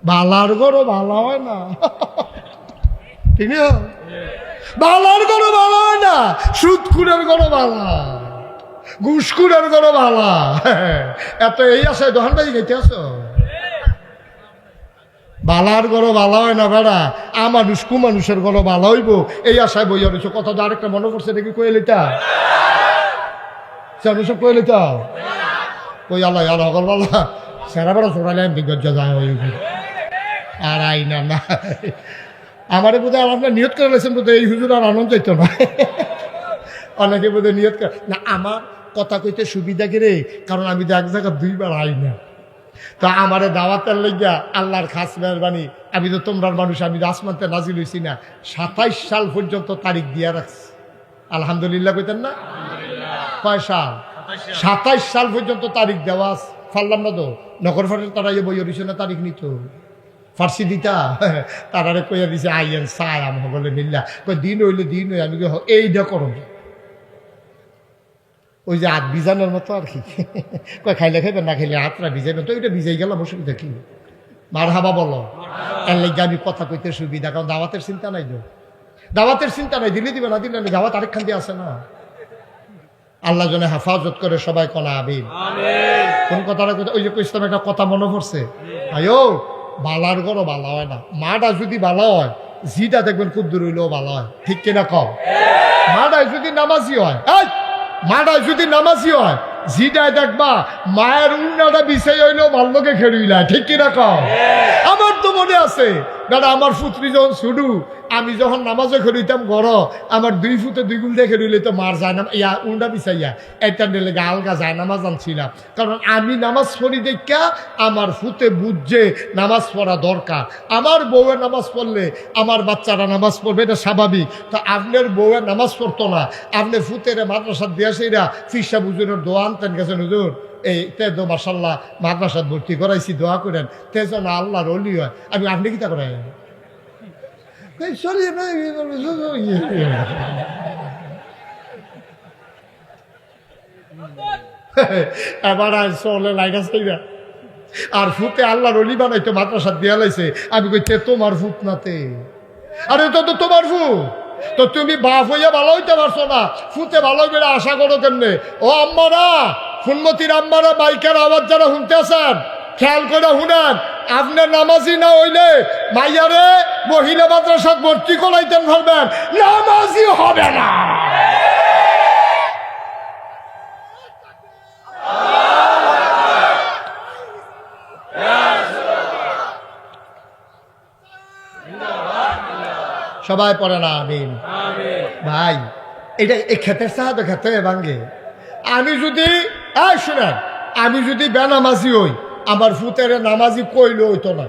বালার গরো ভালো হয় না, ঠিক না? বালার গরো ভালো হয় না, সুদখুরের গরো ভালা, ঘুষখুরের গরো ভালা। এত এই আছে দোকান বাজি খাইতে আসো। বালার গরো ভালো হয় না বেড়া, আমানুষ কুমানুষের গরো ভালো হইব এই আশায় বই আনিস। কথা তো আরেকটা মনে পড়ছে দেখি কয়ে লিতা সব কয়ে লিতা কই আল্লাহ আর হকল বলা সেরা বেড়া চোরালে বিজ্ঞ যায় আর আই না না আমারে বোধহয় আপনার নিয়ত করে লেছেন বোধহয় এই হুজুর আর আনন্দ চাইতো না। অনেকে বোধহয় নিয়ত করে না। আমার কথা কইতে সুবিধা করে, কারণ আমি তো এক জায়গা দুইবার আই না। তো আমারে দাওয়াতের লইয়া আল্লাহর খাস মেহরবানি, আমি তো তোমরার মানুষ, আমি আসমানতে নাজিল হইছি না, 27 সাল পর্যন্ত তারিখ দিয়া রাখছি। আলহামদুলিল্লাহ কইতেন না? কয় সাল? 27 সাল পর্যন্ত তারিখ দেওয়া ফারলাম না তো। নগর ফাটের তারা বই হইছে না তারিখ নিত ফার্সি দিতা, তারারে কইয়া দিছে আইয়েন সায় আমি বলে মিল্লা কই দিন হইলে দিন হই। আমি এইটা করো, ওই যে হাত ভিজানোর মতো আর কি। কয় খাইলে খাইবেন, না খাইলে হাতটা ভিজাইবেন। তো ওইটা ভিজাই গেলাম, অসুবিধা কি? মার হাবা বলো। এর লেগে আমি কথা কইতে সুবিধা, কারণ দাওয়াতের চিন্তা নাই তো। দাওয়াতের চিন্তা নাই, দিলে দিবে না দিলে আমি দাওয়াত আরেকখান দিয়ে আসে না। আল্লাহ জনে হেফাজত করে সবাই কনা আমিন। কোন কথাটা কথা ওই যে কইছিলাম একটা কথা মনে পড়ছে। আয়ো বালার গরো বালা হয় না, মাটা যদি ভালো হয় জিটা দেখবেন খুব দূর হইলেও ভালো হয়, ঠিক কিনা কম? মাটায় যদি নামাজি হয়, মাটায় যদি নামাজি হয় জিটায় দেখবা মায়ের উন্নাটা বিষয় হইলেও ভাল্লোকে খেড়ুইলায়, ঠিক কিনা কম? আমার তো মনে আছে দাদা, আমার পুত্রী যখন ছুডু, আমি যখন নামাজে খেলুইতাম ঘর, আমার 2 ফুটে 2 গুল দিয়ে খেলুইলে তো মার যায় না ইয়া উন্ডা বিছাইয়া একটা লেগে আলগা যায় নামাজ আনছিলাম। কারণ আমি নামাজ পড়ি দেখা আমার ফুতে বুঝছে নামাজ পড়া দরকার। আমার বউয়ের নামাজ পড়লে আমার বাচ্চারা নামাজ পড়বে, এটা স্বাভাবিক। তো আপনার বউয়ের নামাজ পড়তো না, আপনি ফুতের মাদ্রাসার দিয়া সেইরা ফিসা বুজুরের দোয়া আনতেন গেছেন হুজুর, এই তেজো মাসাল্লাহ মাদ্রাসাত ভর্তি করাইছি, দোয়া করেন তেজ না আল্লাহর অলি হয়। আমি আপনি কি তা করেন? এবার চলে লাইনা চাইবা আর ফুতে আল্লাহর অলি বানাইতো মাদ্রাসাত দিয়া লাইছে। আমি কইতে তোমার ফুট নাতে, আরে তো তোমার ফুট তো তুমি বাপ হইয়া ভালো হইতে পারছো না, ফুতে ভালো বেড়ে আশা করো কেমনে? ও আম্মারা, ফুনমতির আম্মারা, বাইকের আওয়াজ যারা শুনতে আছেন খেয়াল করে শুনেন। আপনার নামাজি না হইলে মাইয়ারে মহিলা মাদ্রাসাত ভর্তি করাইতেন ভাববেন, নামাজি হবে না। সবাই পড়ে না আমিন ভাই। এটা এই ক্ষেতের সাহায্য খেতে ভাঙ্গে। আমি যদি শুনেন, আমি যদি বেনামাজি হই, আমার ফুতের নামাজি কইলে হইতো না।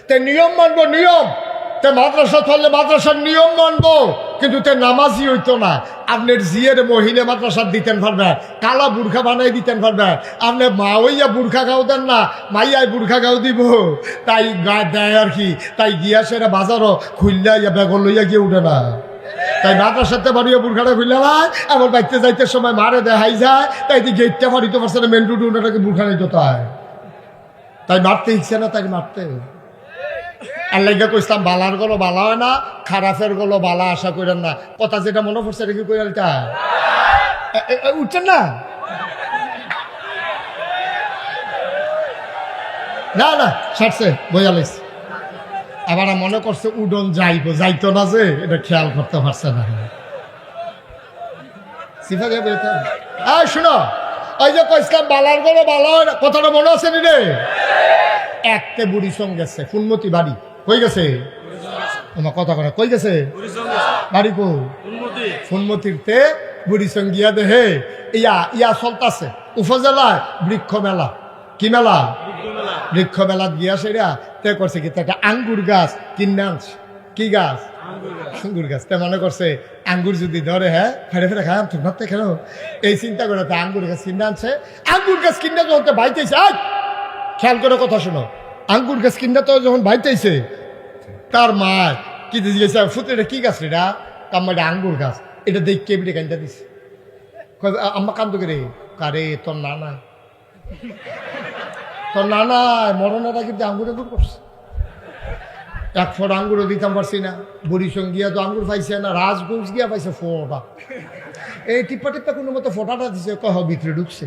তে নিয়ম মানবো, নিয়ম। তে মাদ্রাসা থাকলে মাদ্রাসার নিয়ম মানবো, কিন্তু তে নামাজি হইতো না। আপনার জিয়ের মহিলা মাদ্রাসা দিতেন পারবেন, কালা বুর্খা বানাই দিতেন পারবেন। আপনি মা হইয়া বুর্খা গাও দেন না, মাইয়াই বুর্খা গাও দিব, তাই গায়ে দেয় আর কি। তাই গিয়া সেরা বাজারও খুললা ইয়া বেগল লইয়া গিয়ে উঠে না। তাই মাদ্রাসাতে বাড়িয়ে বুর্খাটা খুললে ভাই, আবার বাইতে যাইতে সময় মারে দেখাই যায়। তাই গেটটা বাড়িতে পারছে না, মেন রুটে ওনাটাকে বুর্খা নিত। তাই মারতে ইচ্ছে না, তাই মারতে। আল্লাহ কইসলাম বালার গলো বালা হয় না, খারাপের গলো বালা আশা করেন না। কথা যেটা মনে পড়ছে রেখে কইটা উঠছেন না, না না ছাড়ছে বইয়ালিস। আবার মনে করছে উডন যাইবো, যাইতো না যে এটা খেয়াল করতে পারছে না। শুনো, ওই যে কইসলাম বালার গলো বালা হয় না, কথাটা মনে আছে নি রে? একতে বুড়ি সঙ্গে গেছে, ফুনমতি বাড়ি কই গেছে? তোমার কথা করে কই গেছে বাড়ি? কো ফুনমতির তে বুড়ি সঙ্গে গিয়া দেহে ইয়া চলতাছে উপজেলায় বৃক্ষ মেলা। কি মেলা? বৃক্ষ মেলা গিয়া সেরা তে করছে কি, একটা আঙ্গুর গাছ কিনে আনছে। কি গাছ? আঙ্গুর গাছ। তে মনে করছে আঙ্গুর যদি ধরে, হ্যাঁ ফেরে ফেরে খায় তোমার তো কেন, এই চিন্তা করে তে আঙ্গুর গাছ কিনে আনছে। আঙ্গুর গাছ কিনে যখন বাইতেছে, খেয়াল করে কথা শোনো, আঙ্গুর গাছ কিনা তো যখন বাইতেছে, তার মা কি দিয়েছে, ফুটে এটা কি গাছ রেটা? আম্মা এটা আঙ্গুর গাছ, এটা দেখে এবিটে কান্দা দিছে। আম্মা কান্দ করে, কারে তোর নানা মরণেরা কিন্তু আঙ্গুর আঙ্গুর করছে। এক ফোঁটা আঙ্গুরও দিতাম পারছি না। বুড়িসং গিয়া তো আঙ্গুর পাইছে না, রাজগঞ্জ গিয়া পাইছে ফোঁটা। এই টিপ্পা টিপ্পা কোনো মতো ফোঁটাটা দিছে, কহ ভিতরে ঢুকছে।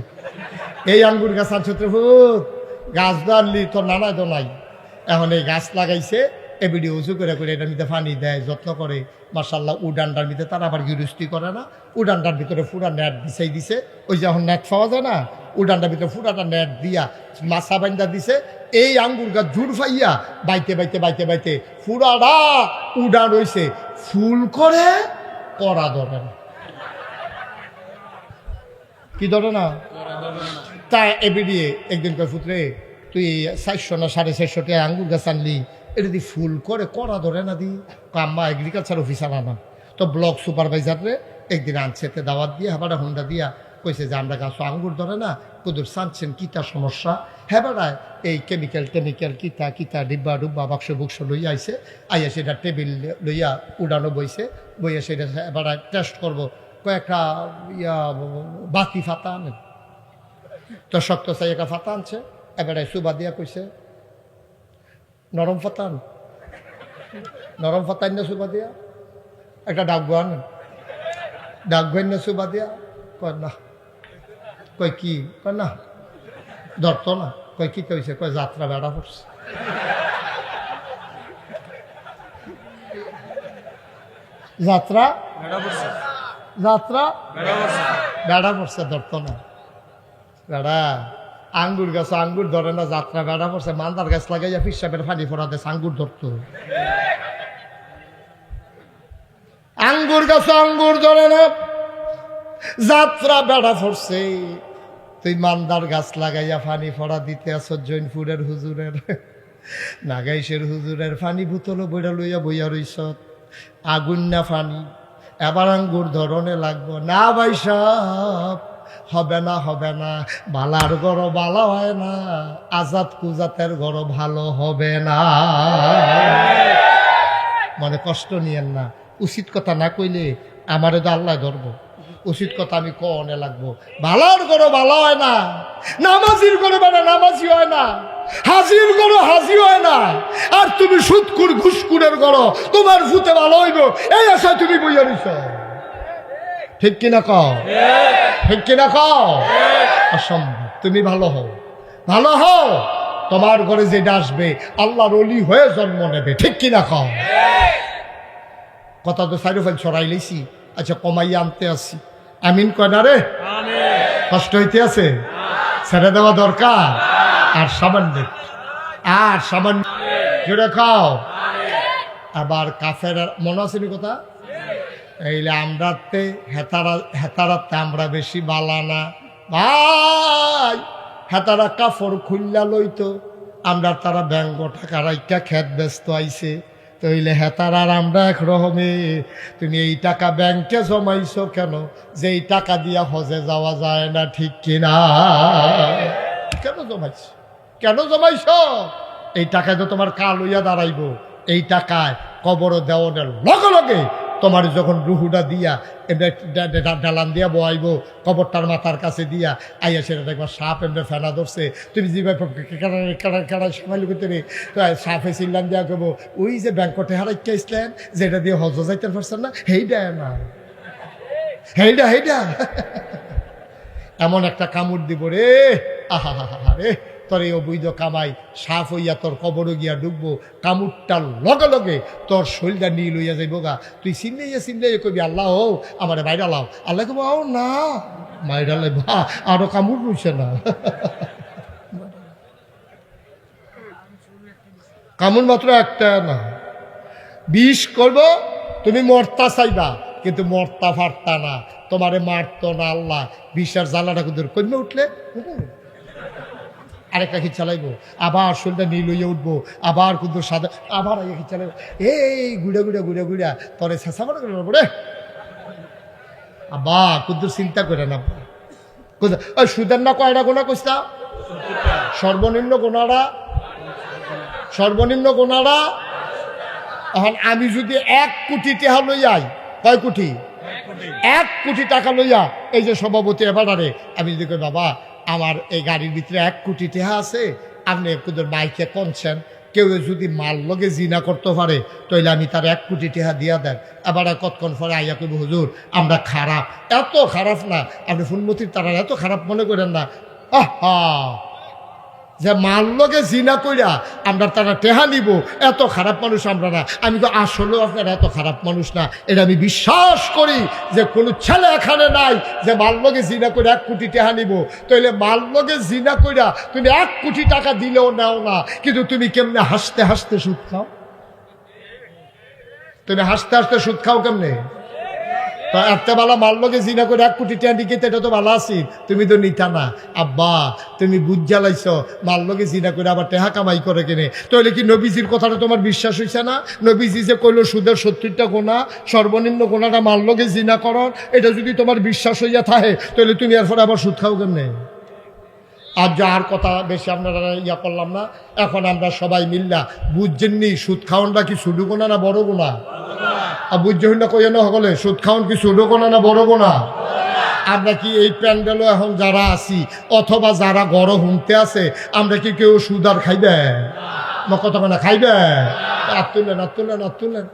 এই আঙ্গুর গাছ আর ছত্রে ভূত গাছ দাঁড়লি তোর নানায় তো নাই। এখন এই গাছ লাগাইছে, এবিডি উঁচু করে করে এটার ভিতরে পানি দেয়, যত্ন করে। মার্শাল্লাহ উডানটার ভিতরে তারা আবার গিরুস্তি করে না, উডানটার ভিতরে পুরা নেট বিছাই দিছে। ওই যে এখন নেট পাওয়া যায় না, উডানটার ভিতরে পুরাটা নেট দিয়া মাছা বান্ধা দিছে। এই আঙ্গুর গাছ জুর ফাইয়া বাইতে বাইতে বাইতে বাইতে পুরাটা উডান রইছে, ফুল করে করা ধরে না। কি ধরে না? তা এবিডিয়ে একদিন কয় ফুটরে তুই 400 না 450 টাকা আঙ্গুর গাছ আনলি, এটা দি ফুল করে করা ধরে না দি। আম্মা এগ্রিকালচার অফিসার আনা তো ব্লক সুপারভাইজারে একদিন আনছে, দাওয়াত দিয়ে হেবাটা হুন্ডা দিয়া কইছে যে আমরা গাছ আঙ্গুর ধরে না, কুদুর চানছেন কিতা সমস্যা। হেবাড়ায় এই কেমিক্যাল কিতা কিতা ডিব্বা ডুব্বা বাক্স বুক্স লইয়া আইছে, আইয়া সেটা টেবিল লইয়া উড়ানো বইছে, বইয়া সেটা এবারে টেস্ট করবো। কয়েকটা বাতি ফাতা আনেন তো শক্ত চাই একটা ফাতা আনছে, এবারে সুবা দিয়া কইছে নরম ফাতান, নরম ফাতান না সুবা দিয়া একটা ডাকবো আনেন, ডাকবো না সুবা দিয়া। কয় না। কয় কি? কয় না ধরতো না। কয় কি কইছে? কয় যাত্রা বেড়া পড়ছে। যাত্রা যাত্রা বেড়া পড়ছে, ধরতো না। বেড়া আঙ্গুর গাছ আঙ্গুর ধরে না, যাত্রা বেড়া পড়ছে। মান্দার গাছ লাগাইয়া পিসাবের ফানি ফোড়াতে আঙ্গুর ধরতো। আঙ্গুর গাছ আঙ্গুর ধরে না, যাত্রা বেড়া পড়ছে। তুই মান্দার গাছ লাগাইয়া ফানি ফোড়া দিতে আস জৈনপুরের হুজুরের, নাগাইশের হুজুরের ফানি বোতল বইরা লইয়া বইয়া রইস, আগুন না ফানি। এবার আঙ্গুর ধরনে লাগবো না ভাই সব, হবে না হবে না। বালার গড় বালা হয় না, আজাদ কুজাতের গড় ভালো হবে না। মানে কষ্ট নিয়েন না, উচিত কথা না কইলে আমারে তো আল্লাহ ধরবো। উচিত কথা আমি কনে লাগবো। ভালার গড় ভালো হয় না, নামাজির গড়ে বেড়া নামাজি হয় না, হাজির গড় হাজি হয় না। আর তুমি সুদকুর ঘুষকুরের গড় তোমার ভূতে ভালো হইব এই আশায় তুমি বইয়া নিছ। ঠিক কিনা কও? ঠিক কিনা কও? অসম্ভব। তুমি ভালো হও, ভালো হও, তোমার ঘরে যেটা আসবে আল্লাহর ওলি হয়ে জন্ম নেবে। ঠিক কিনা কও? কথা তো সাইরোফেল ছড়াই লেছি। আচ্ছা কমাইয়া আনতে আসি। আমিন কয় না রে? কষ্ট হইতে আছে, ছেড়ে দেওয়া দরকার। আর সামান্য, আর সামান্য জোরে খাও। আবার কাফের মনে আছে নি কথা? এইলে আমরাতে হেতারাতে আমরা বেশি বালানা ভাই। হেতারা কাফর খুললা লইতো, আমরা তারা ব্যাঙ্গ টাকা রাইকা খেত ব্যস্ত আইছে। তইলে হেতার আর আমরা এক রকমে। তুমি এই টাকা ব্যাংকে জমাইছো কেন? যে এই টাকা দিয়া হজে যাওয়া যায় না। ঠিক কিনা? কেন জমাইছ? কেন জমাইছ? এই টাকায় তো তোমার কাল হইয়া দাঁড়াইব। এই টাকায় কবর দেওয়ানের লগে লগে তোমার যখন রুহুটা দিয়া ডালান দিয়া বয়াইব কবরটার মাথার কাছে দিয়া, আইয়া সেটা দেখবা সাপ এমনি ফেনা ধরছে। তুমি যেভাবে সামাইল করতে রে সাপে চিল্লান দিয়া করবো ওই যে ব্যাংকটে হারাইকে আসলেন যেটা দিয়ে হজ যাইতে পারছেন না, হেইডা না হেইডা হেইডা এমন একটা কামড় দিব রে। আহা হা হা রে, তোর এই অবৈধ কামাই সাফ হইয়া তোর কবরে গিয়া ডুববো। কামড়টার লগে লগে তোর শরীরটা নিয়ে লইয়া যাইব গা। তুই চিনলে কবি আল্লাহ হো আমার বাইরা লাও। আল্লাহ কব আও না মাইরা লাই বা আরো কামড় রইছে না। কামড় মাত্র একটা না, 20 করব। তুমি মরতা চাইবা কিন্তু মরতা ফারতা না, তোমারে মারতো না আল্লাহ। 20 জ্বালাটা কুদুর কমে উঠলে আরেকটা খিচ চালাইবো, আবার শরীরটা নীল হইয়া উঠবো, আবার কিন্তু সাদা, আবার খিচ চালাইবো। এই গুড়া গুড়া তরে শেষা মনে করে রে আবা কুদ্দুর চিন্তা করে না। ওই সুদের না কয়টা গোনা কইস্তা? সর্বনিম্ন গোনারা। এখন আমি যদি 1 কোটি টাকা লইয়াই, কয় কোটি? 1 কোটি টাকা লইয়া এই যে সভাপতি এবারে আমি যদি কই বাবা আমার এই গাড়ির ভিতরে 1 কোটি টাকা আছে, আপনি একটু মাইকে কনছেন কেউ যদি মাল লগে জিনা করতে পারে তাইলে আমি তার 1 কোটি টাকা দিয়া দেন। এবার কতক্ষণ পরে আইয়া কইব হুজুর আমরা খারাপ, এত খারাপ না, আপনি ফুলমতির তারা এত খারাপ মনে করেন না। আহা, যে মাল লগে জিনা কইরা আমরা তারা টেহা নিব, এত খারাপ মানুষ আমরা না। আমি তো আসলেও আপনারা এত খারাপ মানুষ না, এটা আমি বিশ্বাস করি যে কোনো ছেলে এখানে নাই যে মাল লগে জিনা করে 1 কোটি টাকা নিব। তাইলে মাল লগে জিনা কইরা তুমি 1 কোটি টাকা দিলেও নাও না, কিন্তু তুমি কেমনে হাসতে হাসতে সুদ খাও? তুমি হাসতে হাসতে সুদ খাও কেমনে? তো একটা বেলা মাল লগে জিনা করে 1 কোটি টাকা নিকে, এটা তো ভালো আছি, তুমি তো নিতা না। আব্বা তুমি বুঝ জ্বালাইছ, মাল লগে জিনা করে আবার টেহা কামাই করে কিনে। তাহলে কি নবীজির কথাটা তোমার বিশ্বাস হইছে না? নবীজি যে কইলো সুদের 70টা গোনা, সর্বনিম্ন গোনাটা মাল লগে জিনা করার, এটা যদি তোমার বিশ্বাস হইয়া থাকে তাহলে তুমি এরপরে আবার সুদ খাও কেমনে? আর যার কথা বেশি আপনারা ইয়া করলাম না। এখন আমরা সবাই মিল্লা বুঝছেননি সুদ খাওয়ানটা কি ছোট গোনা না বড় গোনা? আর বুঝছেন না কই না সকলে, সুদ খাওয়ান কি ছোট গোনা না বড় গোনা? আমরা কি এই প্যান্ডেলও এখন যারা আছি অথবা যারা গড় হুমতে আছে, আমরা কি কেউ সুদ আর খাইবে? কথা মানে খাইবে? আর তুলেন আর তুলেন আর তুলেন।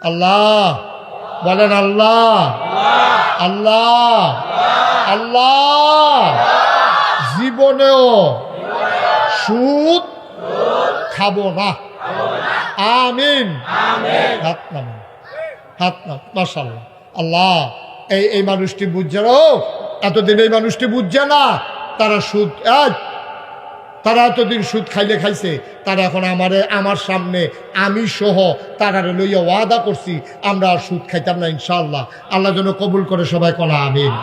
আল্লাহ বলেন, আল্লাহ আল্লাহ আল্লাহ জীবনেও সুদ খাবো না। আমিন। হাত নাম, হাত নাম। মাশাআল্লাহ। আল্লাহ এই মানুষটি বুঝছে না, এতদিন এই মানুষটি বুঝছে না তারা সুদ, তারা এতদিন সুদ খাইলে খাইছে, তারা এখন আমার সামনে আমি সহ তারা লইয়া ওয়াদা করছি আমরা আর সুদ খাইতাম না ইনশাআল্লাহ। আল্লাহ যেন কবুল করে সবাই কলা আমিন।